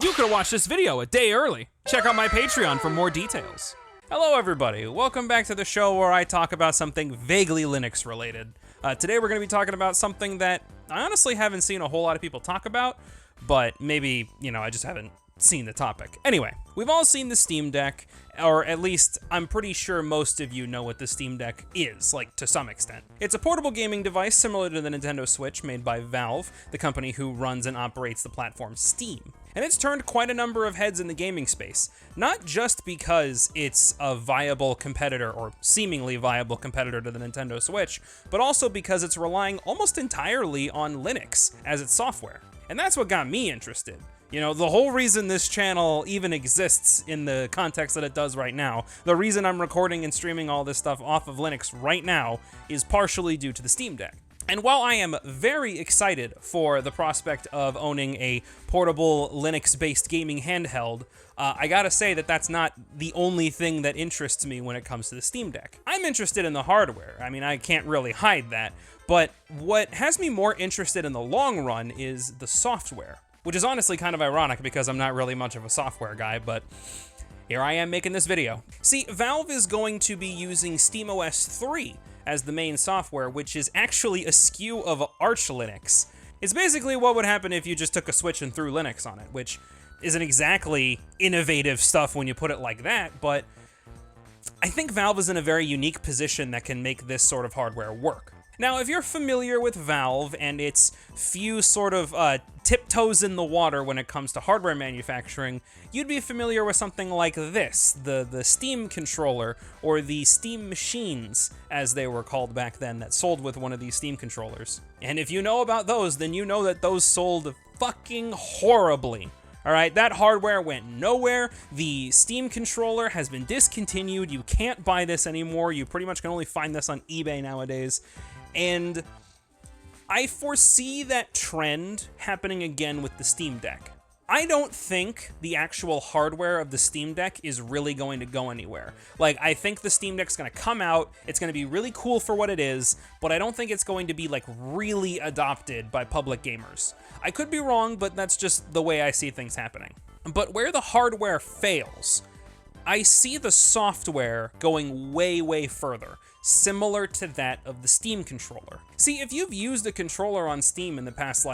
You could have watched this video a day early. Check out my Patreon for more details. Hello everybody, welcome back to the show where I talk about something vaguely Linux related. Today we're going to be talking about something that I honestly haven't seen a whole lot of people talk about, but maybe, I just haven't seen the topic. Anyway, we've all seen the Steam Deck, or at least I'm pretty sure most of you know what the Steam Deck is, like to some extent. It's a portable gaming device similar to the Nintendo Switch made by Valve, the company who runs and operates the platform Steam. And it's turned quite a number of heads in the gaming space, not just because it's a viable competitor, or seemingly viable competitor to the Nintendo Switch, but also because it's relying almost entirely on Linux as its software. And that's what got me interested. The whole reason this channel even exists in the context that it does right now, the reason I'm recording and streaming all this stuff off of Linux right now, is partially due to the Steam Deck. And while I am very excited for the prospect of owning a portable Linux-based gaming handheld, I gotta say that that's not the only thing that interests me when it comes to the Steam Deck. I'm interested in the hardware. I mean, I can't really hide that. But what has me more interested in the long run is the software, which is honestly kind of ironic because I'm not really much of a software guy, but here I am making this video. See, Valve is going to be using SteamOS 3 as the main software, which is actually a SKU of Arch Linux. It's basically what would happen if you just took a switch and threw Linux on it, which isn't exactly innovative stuff when you put it like that, but I think Valve is in a very unique position that can make this sort of hardware work. Now, if you're familiar with Valve and its few sort of tiptoes in the water when it comes to hardware manufacturing, you'd be familiar with something like this, the Steam controller, or the Steam machines, as they were called back then, that sold with one of these Steam controllers. And if you know about those, then you know that those sold fucking horribly. Alright, that hardware went nowhere. The Steam controller has been discontinued. You can't buy this anymore. You pretty much can only find this on eBay nowadays. And I foresee that trend happening again with the Steam Deck. I don't think the actual hardware of the Steam Deck is really going to go anywhere. Like, I think the Steam Deck's gonna come out, it's gonna be really cool for what it is, but I don't think it's going to be, like, really adopted by public gamers. I could be wrong, but that's just the way I see things happening. But where the hardware fails, I see the software going way, way further, similar to that of the Steam controller. See, if you've used a controller on Steam in the past,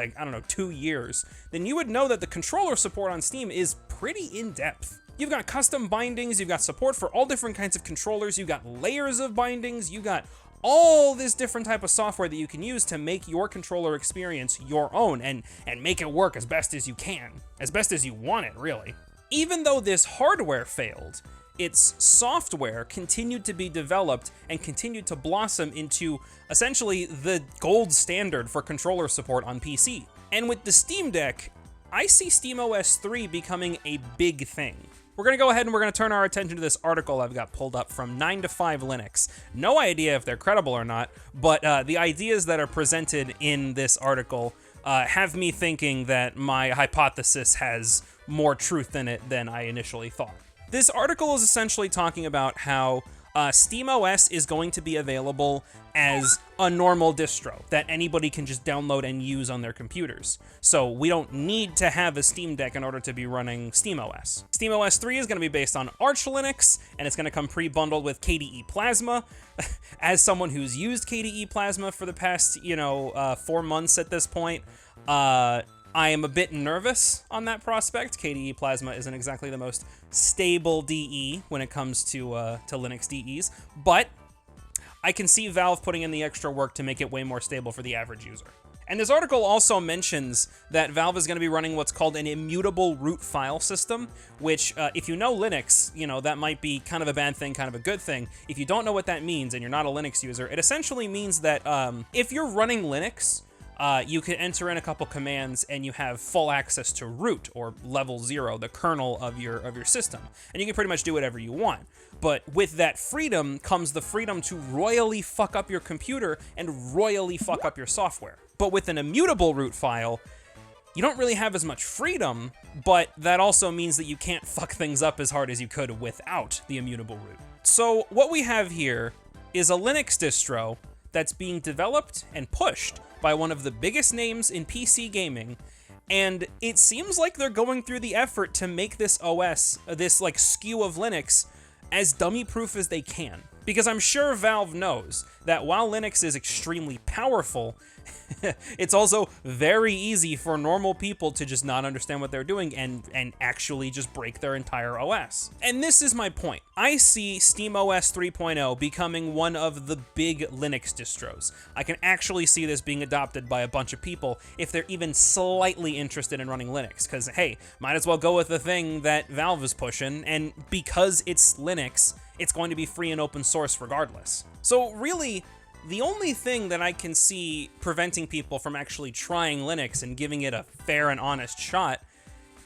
2 years, then you would know that the controller support on Steam is pretty in-depth. You've got custom bindings, you've got support for all different kinds of controllers, you've got layers of bindings, you've got all this different type of software that you can use to make your controller experience your own and make it work as best as you can, as best as you want it, really. Even though this hardware failed, its software continued to be developed and continued to blossom into essentially the gold standard for controller support on PC. And with the Steam Deck, I see SteamOS 3 becoming a big thing. We're gonna go ahead and we're gonna turn our attention to this article I've got pulled up from 9 to 5 Linux. No idea if they're credible or not, but the ideas that are presented in this article have me thinking that my hypothesis has more truth in it than I initially thought. This article is essentially talking about how SteamOS is going to be available as a normal distro that anybody can just download and use on their computers. So we don't need to have a Steam Deck in order to be running SteamOS. SteamOS 3 is going to be based on Arch Linux, and it's going to come pre-bundled with KDE Plasma. As someone who's used KDE Plasma for the past, 4 months at this point, I am a bit nervous on that prospect. KDE Plasma isn't exactly the most stable DE when it comes to Linux DEs, but I can see Valve putting in the extra work to make it way more stable for the average user. And this article also mentions that Valve is going to be running what's called an immutable root file system, which, if you know Linux, that might be kind of a bad thing, kind of a good thing. If you don't know what that means and you're not a Linux user, it essentially means that if you're running Linux, you can enter in a couple commands and you have full access to root, or level 0, the kernel of your system. And you can pretty much do whatever you want. But with that freedom comes the freedom to royally fuck up your computer and royally fuck up your software. But with an immutable root file, you don't really have as much freedom, but that also means that you can't fuck things up as hard as you could without the immutable root. So what we have here is a Linux distro that's being developed and pushed by one of the biggest names in PC gaming, And it seems like they're going through the effort to make this OS, this like SKU of Linux, as dummy-proof as they can. Because I'm sure Valve knows that while Linux is extremely powerful, it's also very easy for normal people to just not understand what they're doing and actually just break their entire OS. And this is my point. I see SteamOS 3.0 becoming one of the big Linux distros. I can actually see this being adopted by a bunch of people if they're even slightly interested in running Linux, because hey, might as well go with the thing that Valve is pushing, and because it's Linux, it's going to be free and open source regardless. So really, the only thing that I can see preventing people from actually trying Linux and giving it a fair and honest shot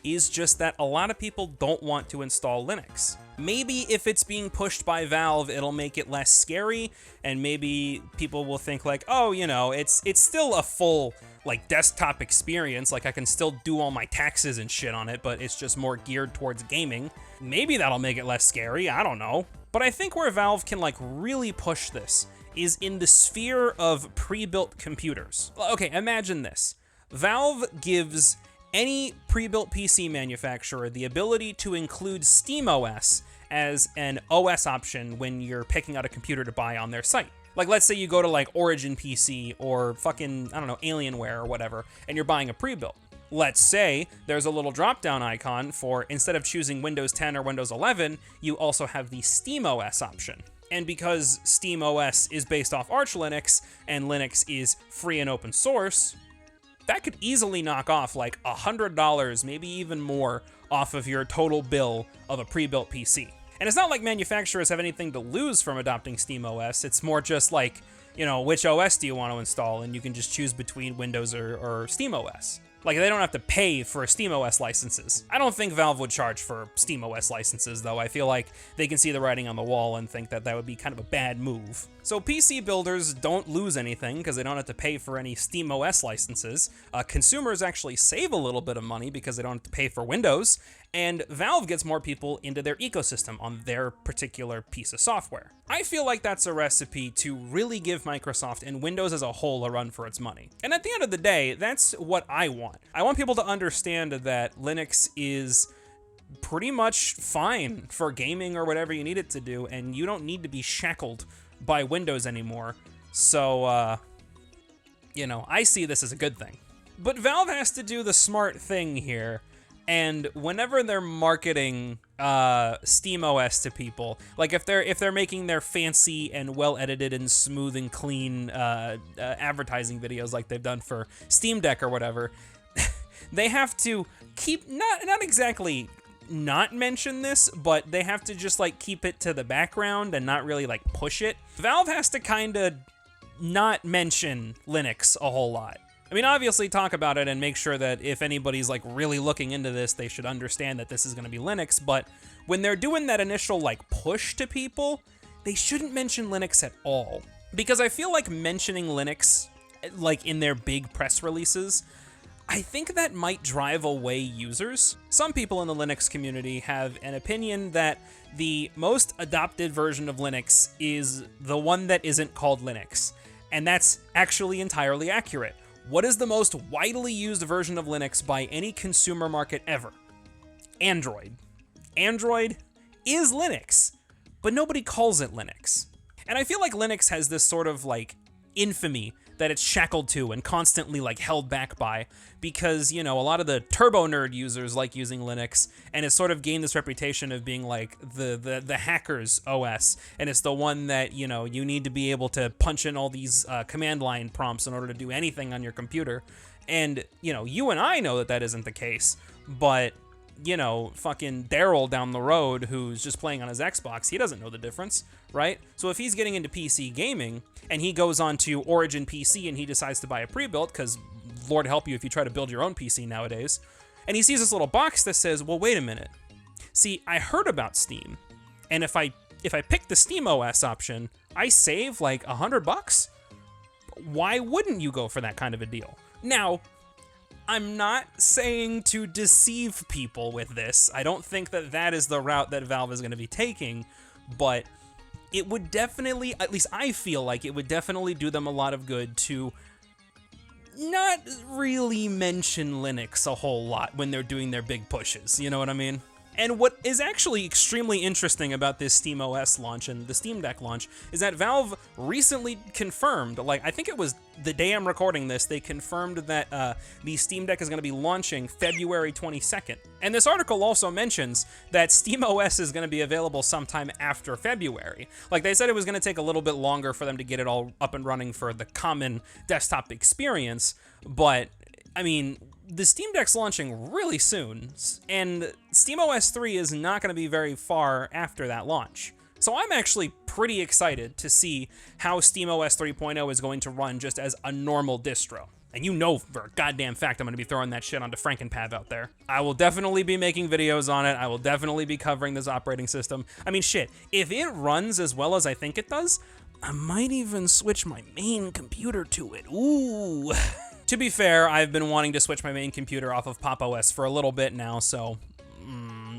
is just that a lot of people don't want to install Linux. Maybe if it's being pushed by Valve, it'll make it less scary, and maybe people will think like, oh, you know, it's still a full like desktop experience, like I can still do all my taxes and shit on it, but it's just more geared towards gaming. Maybe that'll make it less scary, I don't know. But I think where Valve can like really push this is in the sphere of pre-built computers. Okay, imagine this. Valve gives any pre-built PC manufacturer the ability to include SteamOS as an OS option when you're picking out a computer to buy on their site. Like, let's say you go to like Origin PC or fucking, I don't know, Alienware or whatever, and you're buying a pre-built. Let's say there's a little drop-down icon for, instead of choosing Windows 10 or Windows 11, you also have the SteamOS option. And because SteamOS is based off Arch Linux and Linux is free and open source, that could easily knock off like $100, maybe even more, off of your total bill of a pre-built PC. And it's not like manufacturers have anything to lose from adopting SteamOS. It's more just like, you know, which OS do you want to install? And you can just choose between Windows or SteamOS. Like, they don't have to pay for SteamOS licenses. I don't think Valve would charge for SteamOS licenses, though. I feel like they can see the writing on the wall and think that that would be kind of a bad move. So PC builders don't lose anything because they don't have to pay for any SteamOS licenses. Consumers actually save a little bit of money because they don't have to pay for Windows. And Valve gets more people into their ecosystem on their particular piece of software. I feel like that's a recipe to really give Microsoft and Windows as a whole a run for its money. And at the end of the day, that's what I want. I want people to understand that Linux is pretty much fine for gaming or whatever you need it to do, and you don't need to be shackled by Windows anymore. So, you know, I see this as a good thing. But Valve has to do the smart thing here. And whenever they're marketing SteamOS to people, like if they're making their fancy and well edited and smooth and clean advertising videos like they've done for Steam Deck or whatever, they have to keep not exactly not mention this, but they have to just like keep it to the background and not really like push it. Valve has to kind of not mention Linux a whole lot. I mean, obviously talk about it and make sure that if anybody's like really looking into this, they should understand that this is going to be Linux. But when they're doing that initial like push to people, they shouldn't mention Linux at all. Because I feel like mentioning Linux like in their big press releases, I think that might drive away users. Some people in the Linux community have an opinion that the most adopted version of Linux is the one that isn't called Linux. And that's actually entirely accurate. What is the most widely used version of Linux by any consumer market ever? Android. Android is Linux, but nobody calls it Linux. And I feel like Linux has this sort of like infamy that it's shackled to and constantly like held back by because, you know, a lot of the turbo nerd users like using Linux, and it's sort of gained this reputation of being like the hacker's OS, and it's the one that, you know, you need to be able to punch in all these command line prompts in order to do anything on your computer. And, you know, you and I know that that isn't the case, but, you know, fucking Daryl down the road who's just playing on his Xbox, he doesn't know the difference, right? So if he's getting into PC gaming and he goes on to Origin PC and he decides to buy a pre-built, because Lord help you if you try to build your own PC nowadays, and he sees this little box that says, well, wait a minute. See, I heard about Steam, and if I pick the SteamOS option, I save like $100. Why wouldn't you go for that kind of a deal? Now, I'm not saying to deceive people with this. I don't think that that is the route that Valve is going to be taking, but it would definitely, at least I feel like it would definitely do them a lot of good to not really mention Linux a whole lot when they're doing their big pushes, you know what I mean? And what is actually extremely interesting about this SteamOS launch and the Steam Deck launch is that Valve recently confirmed, like I think it was the day I'm recording this, they confirmed that the Steam Deck is going to be launching February 22nd. And this article also mentions that SteamOS is going to be available sometime after February. Like they said it was going to take a little bit longer for them to get it all up and running for the common desktop experience, but I mean, the Steam Deck's launching really soon, and SteamOS 3 is not going to be very far after that launch. So I'm actually pretty excited to see how SteamOS 3.0 is going to run just as a normal distro. And you know for a goddamn fact I'm going to be throwing that shit onto Frankenpav out there. I will definitely be making videos on it. I will definitely be covering this operating system. I mean, shit, if it runs as well as I think it does, I might even switch my main computer to it. Ooh. To be fair, I've been wanting to switch my main computer off of Pop! OS for a little bit now, so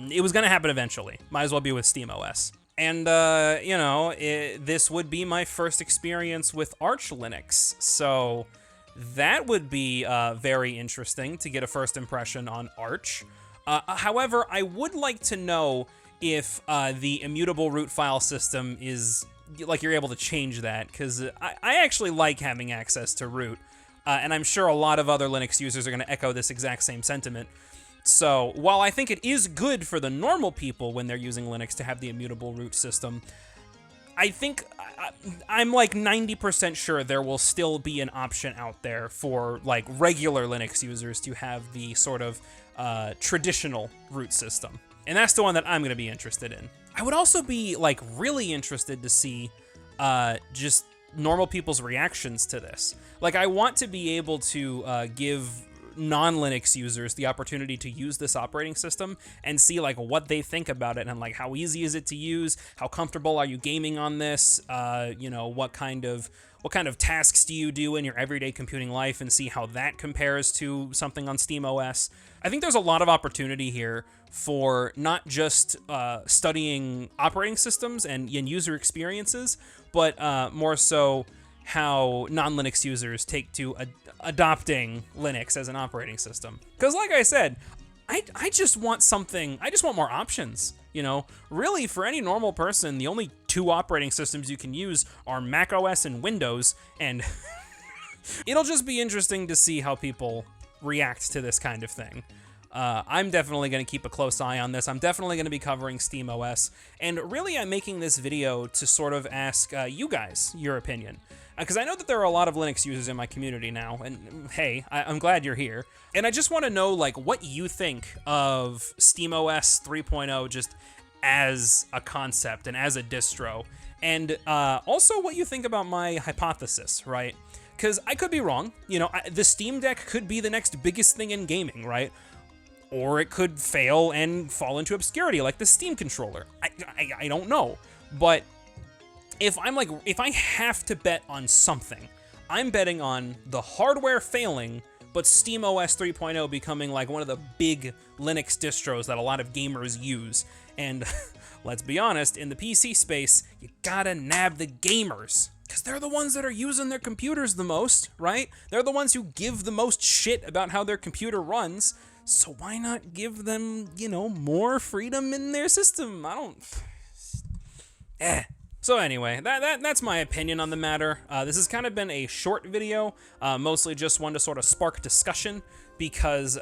it was going to happen eventually. Might as well be with SteamOS. And, you know, this would be my first experience with Arch Linux, so that would be very interesting to get a first impression on Arch. However, I would like to know if the immutable root file system is, like, you're able to change that, because I actually like having access to root. And I'm sure a lot of other Linux users are going to echo this exact same sentiment. So while I think it is good for the normal people when they're using Linux to have the immutable root system, I think I'm like 90% sure there will still be an option out there for like regular Linux users to have the sort of traditional root system. And that's the one that I'm going to be interested in. I would also be like really interested to see just normal people's reactions to this. Like, I want to be able to give non-Linux users the opportunity to use this operating system and see like what they think about it and like how easy is it to use, how comfortable are you gaming on this, you know, what kind of tasks do you do in your everyday computing life, and see how that compares to something on SteamOS. I think there's a lot of opportunity here for not just studying operating systems and user experiences, but more so how non-Linux users take to adopting Linux as an operating system. Because like I said, I just want something, I just want more options. You know, really for any normal person, the only two operating systems you can use are Mac OS and Windows, and it'll just be interesting to see how people react to this kind of thing. I'm definitely going to keep a close eye on this. I'm definitely going to be covering SteamOS, and really I'm making this video to sort of ask you guys your opinion. Because I know that there are a lot of Linux users in my community now, and hey, I'm glad you're here. And I just want to know like what you think of SteamOS 3.0 just as a concept and as a distro, and also what you think about my hypothesis, right? Because I could be wrong. You know, the Steam Deck could be the next biggest thing in gaming, right? Or it could fail and fall into obscurity like the Steam controller. I don't know, but if I have to bet on something, I'm betting on the hardware failing, but SteamOS 3.0 becoming like one of the big Linux distros that a lot of gamers use. And let's be honest, in the PC space, you gotta nab the gamers, because they're the ones that are using their computers the most, right? They're the ones who give the most shit about how their computer runs. So why not give them, you know, more freedom in their system? So anyway, that's my opinion on the matter. This has kind of been a short video, mostly just one to sort of spark discussion, because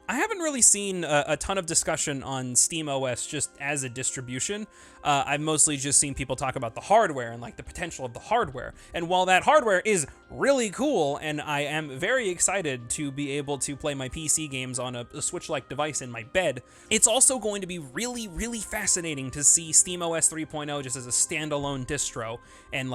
I haven't really seen a ton of discussion on SteamOS just as a distribution. I've mostly just seen people talk about the hardware and like the potential of the hardware. And while that hardware is really cool, and I am very excited to be able to play my PC games on a Switch-like device in my bed, it's also going to be really, really fascinating to see SteamOS 3.0 just as a standalone distro and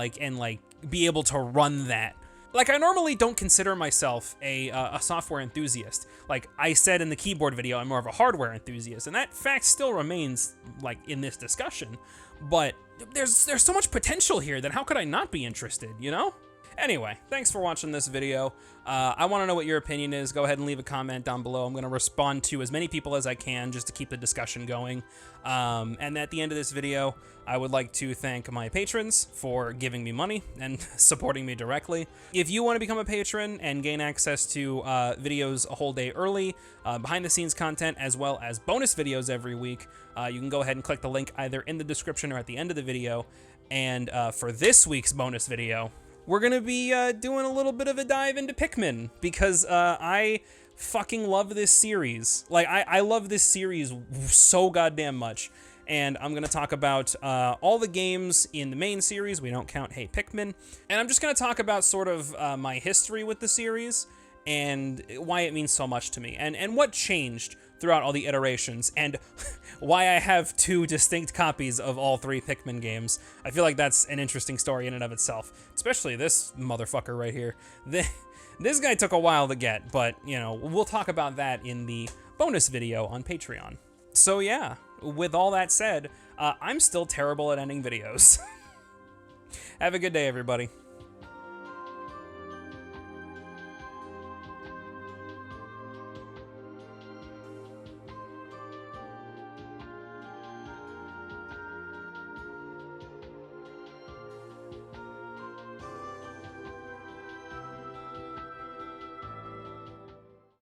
be able to run that. Like, I normally don't consider myself a software enthusiast. Like I said in the keyboard video, I'm more of a hardware enthusiast, and that fact still remains, like, in this discussion. But there's so much potential here that how could I not be interested, you know? Anyway, thanks for watching this video. I want to know what your opinion is. Go ahead and leave a comment down below. I'm going to respond to as many people as I can just to keep the discussion going. And at the end of this video, I would like to thank my patrons for giving me money and supporting me directly. If you want to become a patron and gain access to videos a whole day early, behind the scenes content, as well as bonus videos every week, you can go ahead and click the link either in the description or at the end of the video. And for this week's bonus video, we're gonna be doing a little bit of a dive into Pikmin, because I fucking love this series. Like, I love this series so goddamn much. And I'm gonna talk about all the games in the main series. We don't count Hey Pikmin. And I'm just gonna talk about sort of my history with the series and why it means so much to me, and what changed throughout all the iterations, and why I have 2 distinct copies of all 3 Pikmin games. I feel like that's an interesting story in and of itself, especially this motherfucker right here. This guy took a while to get, but, you know, we'll talk about that in the bonus video on Patreon. So yeah, with all that said, I'm still terrible at ending videos. Have a good day, everybody.